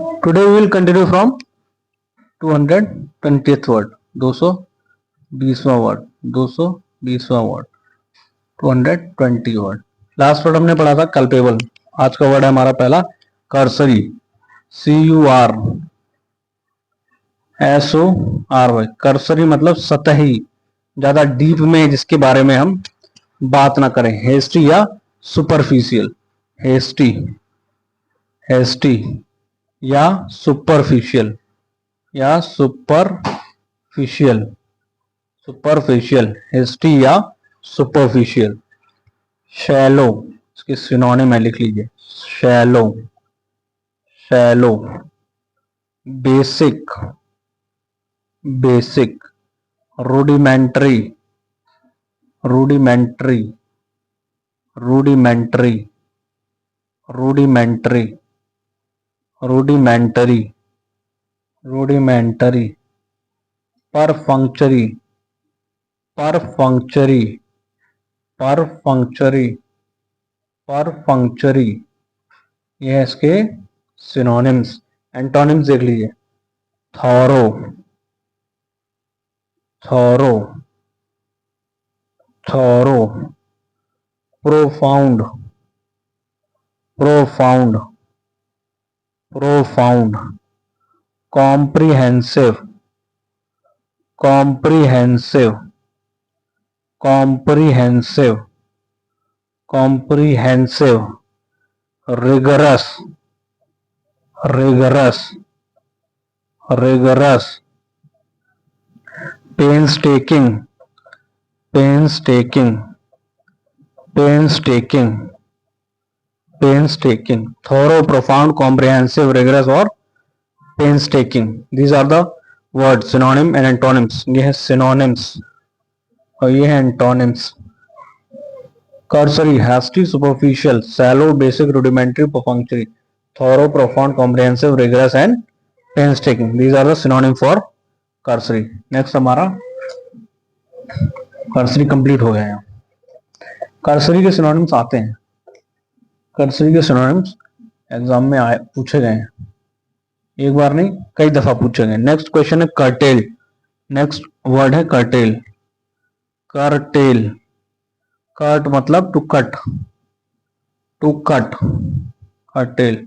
Today we will continue from 220th word, 220वां word, 220वां word, 220 word. Last word हमने पढ़ा था कल्पेबल। आज का वर्ड है हमारा पहला कर्सरी, CURSORY। कर्सरी मतलब सतही, ज्यादा डीप में जिसके बारे में हम बात ना करें, हेस्टी या सुपरफिशियल, हेस्टी हेस्टी या सुपरफिशियल, या सुपरफिशियल, सुपरफिशियल, हेस्टी या सुपरफिशियल। शैलो, इसके सिनोनिम है, लिख लीजिए, shallow, shallow. Basic, basic. Rudimentary, rudimentary, rudimentary, rudimentary, rudimentary, rudimentary. Perfunctory, perfunctory, perfunctory, perfunctory. ये है इसके सिनोनिम्स। एंटोनिम्स देख लीजिए, thorough, thorough, thorough. Profound, profound, profound. Comprehensive, comprehensive, comprehensive, comprehensive. Rigorous, rigorous, rigorous. Painstaking, painstaking, painstaking, painstaking. Thorough, profound, comprehensive, rigorous और painstaking. These are the word synonym and antonyms. ये है synonyms और ये है antonyms. Cursory, hasty, superficial, shallow, basic, rudimentary, perfunctory, thorough, profound, comprehensive, rigorous and painstaking. These are the synonym for cursory. Next हमारा cursory complete हो गया है। Cursory के सिनोनिम्स आते हैं, कर्सरी के सिनोनिम्स एग्जाम में आए, पूछे गए हैं, एक बार नहीं कई दफा पूछे गए। नेक्स्ट क्वेश्चन है कर्टेल। नेक्स्ट वर्ड है कर्टेल, कर्टेल। कट मतलब to cut, to cut, curtail.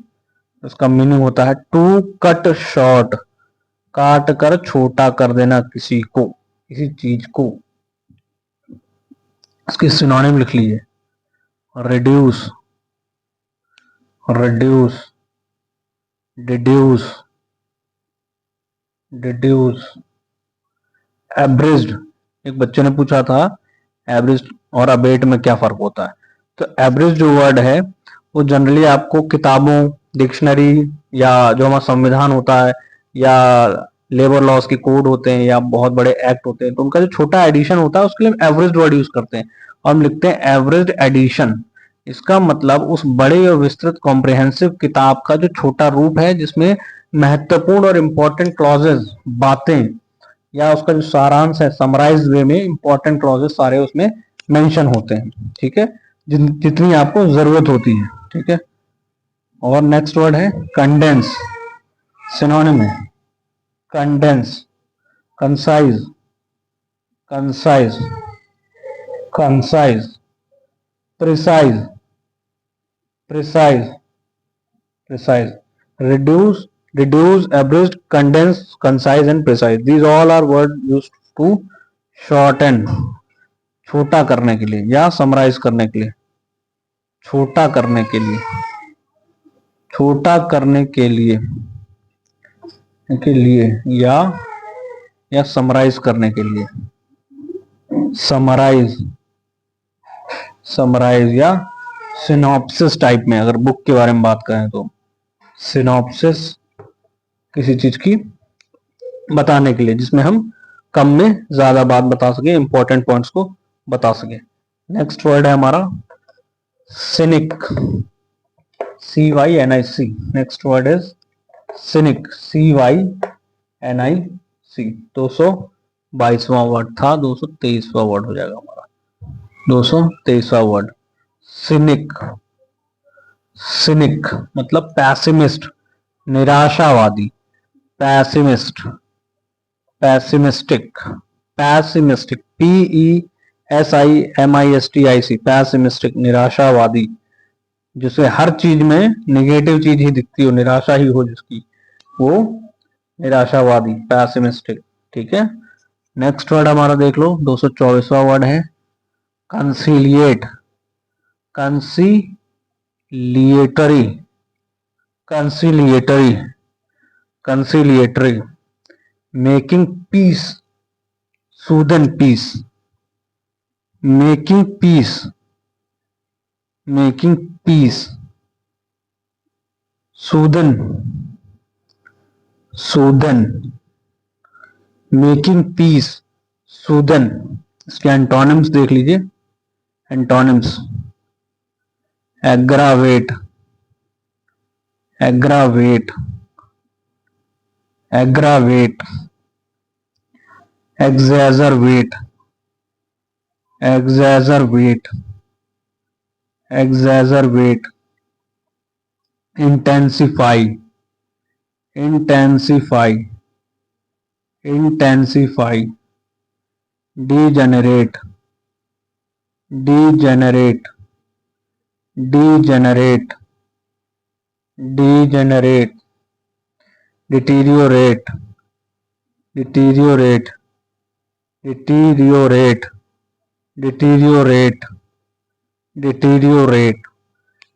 उसका मीनिंग होता है टू कट शॉर्ट, काट कर छोटा कर देना किसी को, किसी चीज को। इसके सिनोनिम लिख लीजिए, reduce, reduce, deduce, deduce. Abridged, एक बच्चे ने पूछा था एब्रिज्ड और अबेट में क्या फर्क होता है। तो एब्रिज्ड जो वर्ड है वो जनरली आपको किताबों, डिक्शनरी, या जो हमारा संविधान होता है, या लेबर लॉज के कोड होते हैं, या बहुत बड़े एक्ट होते हैं, तो उनका जो छोटा एडिशन होता है उसके लिए हम एवरेज वर्ड यूज करते हैं और हम लिखते हैं एवरेज एडिशन। इसका मतलब उस बड़े और विस्तृत कॉम्प्रिहेंसिव किताब का जो छोटा रूप है जिसमें महत्वपूर्ण और इंपॉर्टेंट क्लॉजेज, बातें, या उसका जो सारांश है समराइज वे में इंपॉर्टेंट क्लॉजेस सारे उसमें मेंशन होते हैं, ठीक है, जितनी आपको जरूरत होती है, ठीक है। और नेक्स्ट वर्ड है कंडेंस। सिनोनिम है condense, concise, concise, concise. Precise, precise, precise. Reduce, reduce, abridged, condense, concise and precise. These all are words used to shorten, छोटा करने के लिए या समराइज करने के लिए, छोटा करने के लिए, छोटा करने के लिए, के लिए या समराइज करने के लिए, समराइज, समराइज या सिनॉप्सिस टाइप में अगर बुक के बारे में बात करें तो सिनॉप्सिस किसी चीज की बताने के लिए जिसमें हम कम में ज्यादा बात बता सके, इंपॉर्टेंट पॉइंट्स को बता सके। नेक्स्ट वर्ड है हमारा cynic, CYNIC। Next word is cynic, CYNIC। 222वां वर्ड था, 223वां वर्ड हो जाएगा हमारा, 223वां वर्ड सिनिक। सिनिक मतलब पैसिमिस्ट, निराशावादी, pessimist, pessimistic, pessimistic, PESIMISTIC, pessimistic, निराशावादी, जिसे हर चीज में निगेटिव चीज ही दिखती हो, निराशा ही हो जिसकी, वो निराशावादी, पैसिमिस्टिक। ठीक है, नेक्स्ट वर्ड हमारा देख लो, 224वां वर्ड है conciliate, conciliatory, conciliatory, conciliatory, making peace, soothing peace, making peace, making peace, soothing, soothing, making peace, soothing. इसके एंटोनिम्स देख लीजिए, antonyms, aggravate, aggravate, aggravate, exacerbate, exacerbate, exacerbate, intensify, intensify, intensify, degenerate, degenerate, degenerate, degenerate, deteriorate, deteriorate, deteriorate, deteriorate, deteriorate,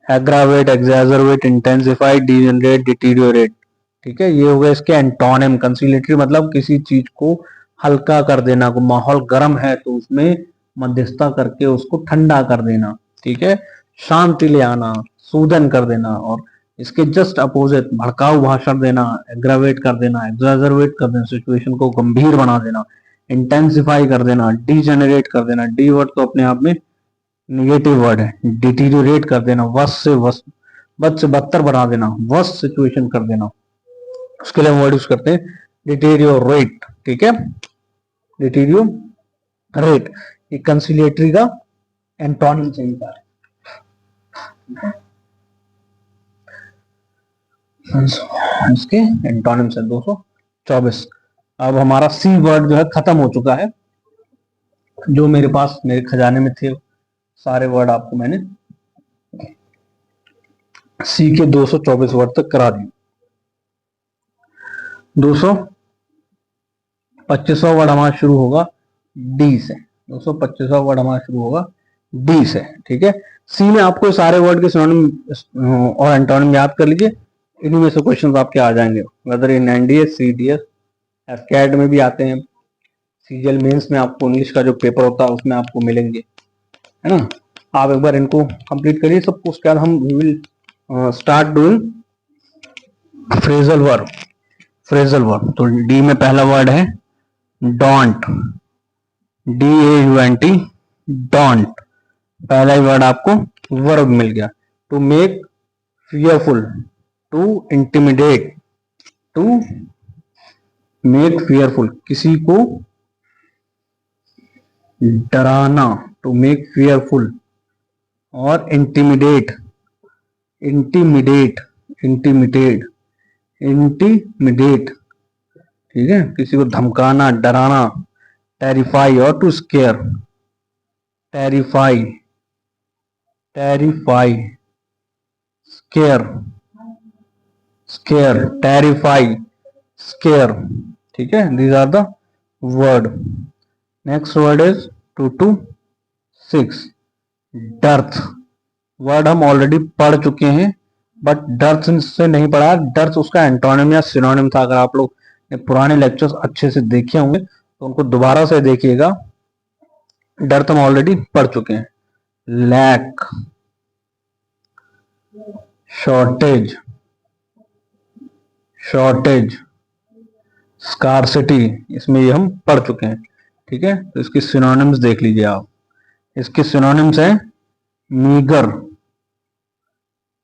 aggravate, exacerbate, intensify, degenerate, deteriorate. ठीक है, ये हो गया इसके antonym. कंसीलेटरी मतलब किसी चीज को हल्का कर देना, को माहौल गर्म है तो उसमें मध्यस्थता करके उसको ठंडा कर देना। ठीक है, शांति ले आना, सूदन कर देना। और इसके जस्ट अपोजिट भड़काऊ भाषण देना, एग्रावेट कर देना, एग्जैजरवेट कर देना, सिचुएशन को गंभीर बना देना, इंटेंसिफाई कर देना, डीजेनरेट कर देना। डी वर्ड तो अपने आप में निगेटिव वर्ड है, डिटीरियोरेट कर देना, वर्स से वर्स, बद से बदतर बना देना, वर्स सिचुएशन कर देना, उसके लिए हम वर्ड यूज करते हैं डिटीरियोरेट। ठीक है, डिटीरियोरेट, ये कंसिलिएटरी का एंटोनिम चाहिए था। इसके एंटोनिम्स है 224। अब हमारा सी वर्ड जो है खत्म हो चुका है, जो मेरे पास मेरे खजाने में थे सारे वर्ड आपको मैंने सी के 224 वर्ड तक करा दिए। 225वां वर्ड हमारा शुरू होगा डी से, 225वां वर्ड हमारा शुरू होगा डी से। ठीक है, सी में आपको सारे वर्ड के सिनोनिम और एंटोनिम याद कर लीजिए, इन्हीं में से क्वेश्चन आपके आ जाएंगे, वेदर इन एनडीएस, सीडीएस, एफकेट में भी आते हैं, सीजीएल मेंस में आपको इंग्लिश का जो पेपर होता है उसमें आपको मिलेंगे, है ना। आप एक बार इनको कंप्लीट करिए सबको, उसके बाद हम will start doing phrasal verb. Phrasal verb, तो डी में पहला वर्ड है डोंट, DAUNT, डोंट। पहला ही वर्ड आपको वर्ब मिल गया। To make fearful, to intimidate, to make fearful, किसी को डराना, टू मेक फियरफुल। और इंटिमिडेट, इंटिमिडेट, इंटिमिडेट, इंटिमिडेट, ठीक है, किसी को धमकाना, डराना। टेरिफाई और to scare, terrify, terrify, scare, scare, terrify, scare. ठीक है, these are the word. Next word is 226 dearth. Word हम ऑलरेडी पढ़ चुके हैं, बट डर्थ से नहीं पढ़ा। डर्थ उसका एंटोनिम या सिनोनिम था। अगर आप लोग ने पुराने लेक्चर्स अच्छे से देखे होंगे तो उनको दोबारा से देखिएगा। डर्थ हम ऑलरेडी पढ़ चुके हैं। लैक, शॉर्टेज, शॉर्टेज, स्कार्सिटी, इसमें ये हम पढ़ चुके हैं। ठीक है, तो इसकी सिनोनिम्स देख लीजिए आप। इसके सिनोनिम्स हैं meagre,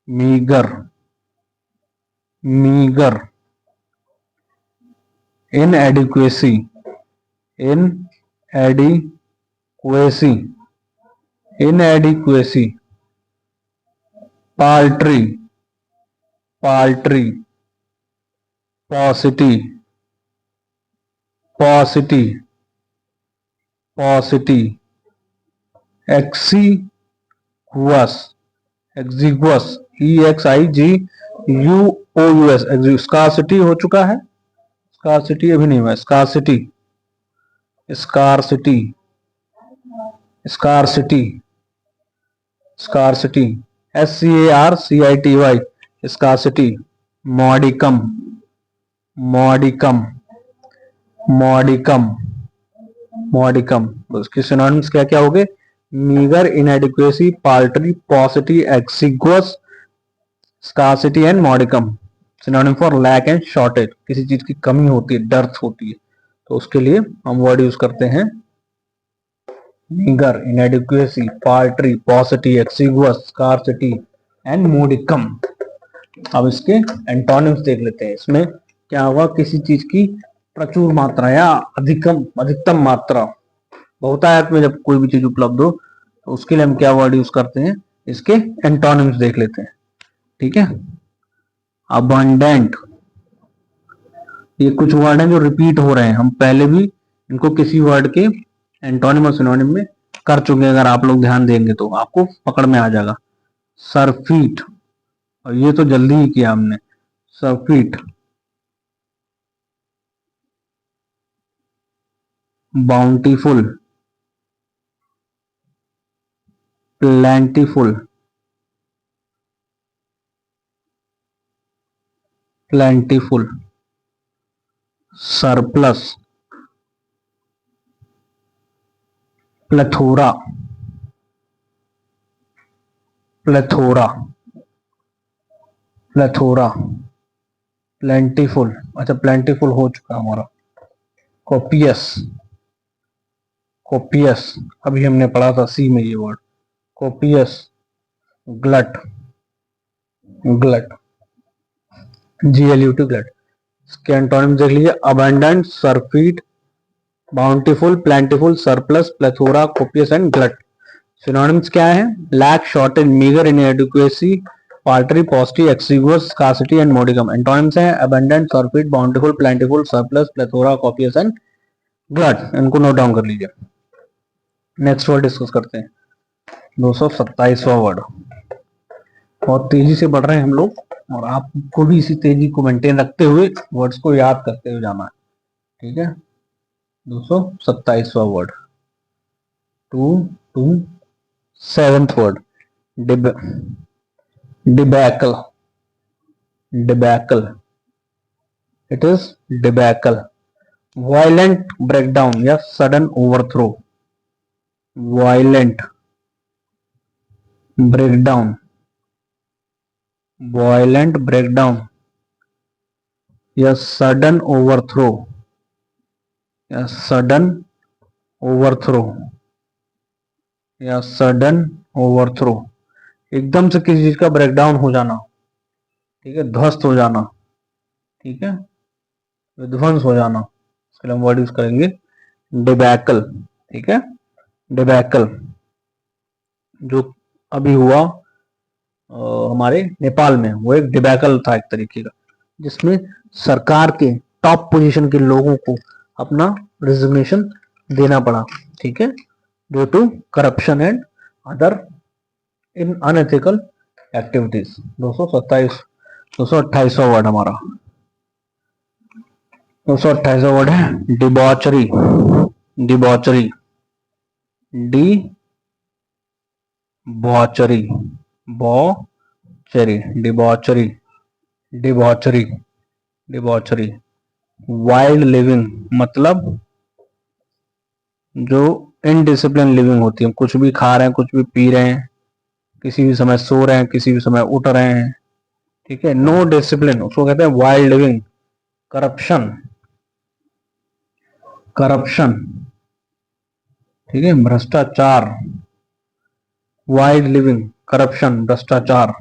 meagre, meagre, inadequacy, inadequacy, inadequacy, paltry, paltry, paucity, paucity, paucity, exiguous, exiguous, EXIGUOUS, scarcity हो चुका है, scarcity अभी नहीं हुआ, scarcity, scarcity, scarcity, scarcity, SCARCITY, scarcity, modicum, modicum, modicum, modicum, उसके सिनोनिम्स क्या क्या हो गए? Meagre, inadequacy, paltry, paucity, exiguous, scarcity and modicum. Synonym for lack and shortage, किसी चीज की कमी होती है, डर्थ होती है, तो उसके लिए हम वर्ड यूज करते हैं meagre, inadequacy, paltry, paucity, exiguous, scarcity and modicum. अब इसके एंटोनिम्स देख लेते हैं। इसमें क्या होगा? किसी चीज की प्रचुर मात्रा या अधिकतम मात्रा, बहुतायत में जब कोई भी चीज उपलब्ध हो तो उसके लिए हम क्या वर्ड यूज करते हैं? इसके एंटोनिम्स देख लेते हैं, ठीक है। अबंडेंट, ये कुछ वर्ड हैं जो रिपीट हो रहे हैं, हम पहले भी इनको किसी वर्ड के एंटोनिम और सिनोनिम में कर चुके हैं, अगर आप लोग ध्यान देंगे तो आपको पकड़ में आ जाएगा। सरफीट, और ये तो जल्दी ही किया हमने, surfeit. Bountiful, plentiful, plentiful, surplus, plethora, plethora, plethora, plentiful, अच्छा प्लेंटीफुल हो चुका हमारा। कोपियस, कोपियस, अभी हमने पढ़ा था सी में ये word, copious, glut, glut, GLUT, glut. इसके एंटोनिम देख लीजिए, abundant, surfeit, bountiful, plentiful, surplus, plethora, copious and glut. Synonyms क्या है? Lack, shortage, meagre, inadequacy, paltry, paucity, exiguous, scarcity and modicum. Antonyms हैं abundant, surfeit, bountiful, plentiful, surplus, plethora, copious and glut. इनको note down कर लीजिए। Next word discuss करते हैं, 227वां word. बहुत तेजी से बढ़ रहे हैं हम लोग, और आपको भी इसी तेजी को मेंटेन रखते हुए वर्ड्स को याद करते हुए जाना है, ठीक है। 227वां word, 227th word, debacle, debacle, it is debacle, violent breakdown या sudden overthrow, violent breakdown, violent breakdown या sudden overthrow, या sudden overthrow, या sudden overthrow, एकदम से किसी चीज का ब्रेकडाउन हो जाना, ठीक है, ध्वस्त हो जाना, ठीक है, विध्वंस हो जाना, इसके लिए हम वर्ड यूज करेंगे डिबैकल, ठीक है। डिबैकल जो अभी हुआ हमारे नेपाल में, वो एक डिबैकल था एक तरीके का, जिसमें सरकार के टॉप पोजीशन के लोगों को अपना रिजिग्नेशन देना पड़ा, ठीक है, due to corruption and other in unethical activities. 228वां वर्ड हमारा, 228वां वर्ड है debauchery, debauchery, debauchery, debauchery, debauchery, debauchery, debauchery. Wild living मतलब जो इनडिसिप्लिन लिविंग होती है, कुछ भी खा रहे हैं, कुछ भी पी रहे हैं, किसी भी समय सो रहे हैं, किसी भी समय उठ रहे हैं, ठीक है, नो डिसिप्लिन, उसको कहते हैं वाइल्ड लिविंग। करप्शन, करप्शन, ठीक है, भ्रष्टाचार, वाइल्ड लिविंग, करप्शन, भ्रष्टाचार।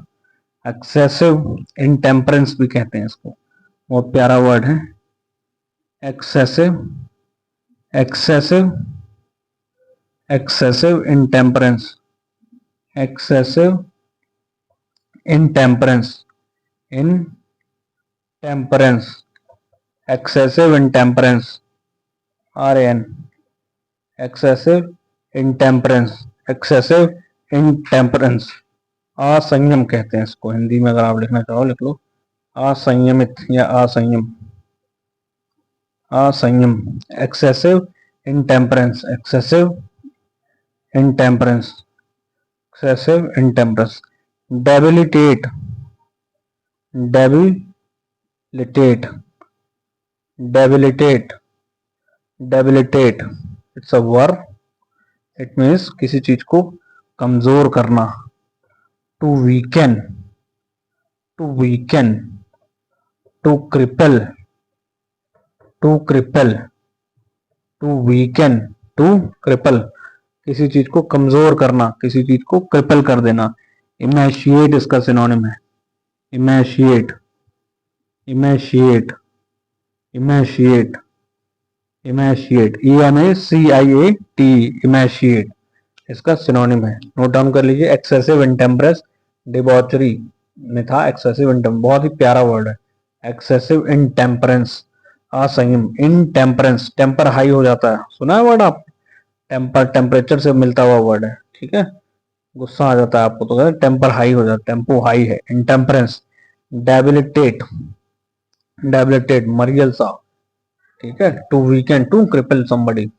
एक्सेसिव इनटेम्परेंस भी कहते हैं इसको, बहुत प्यारा वर्ड है, excessive, excessive, excessive intemperance, excessive intemperance, intemperance, excessive intemperance, RAN, excessive intemperance, excessive intemperance, असंयम कहते हैं इसको। हिंदी में अगर आप लिखना चाहो लिख लो असंयमित या असंयम, असंयम, excessive intemperance, excessive intemperance, excessive intemperance, debilitate, debilitate, debilitate, debilitate, it's a verb, it means किसी चीज को कमजोर करना। to weaken, to weaken, to cripple, to cripple, to weaken, to cripple, किसी चीज को कमजोर करना, किसी चीज को क्रिपल कर देना। इमेशिएट इसका सिनोनिम है, इमेशिएट, इमेशिएट, इमेशिएट, इमेशिएट, EMACIAT, इमेशिएट इसका सिनोनिम है। नोट डाउन कर लीजिए। एक्सेसिव इंटेम्परेंस डिबॉचरी में था, एक्सेसिव इंटेम्परेंस बहुत ही प्यारा वर्ड है। एक्सेसिव इंटेम्परेंस असंयम, इनटेम्परेंस टेम्पर हाई हो जाता है, सुना है वर्ड आप? टेम्पर टेम्परेचर से मिलता हुआ वर्ड है, ठीक है। गुस्सा आ जाता है आपको तो कहते हैं टेम्पर हाई हो जाता है, टेम्पो हाई है। इंटेम्परेंस, डेबिलिटेट, डेबिलिटेट मरियल सा, ठीक है। To weaken, to cripple somebody,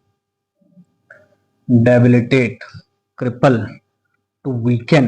debilitate, cripple, to weaken,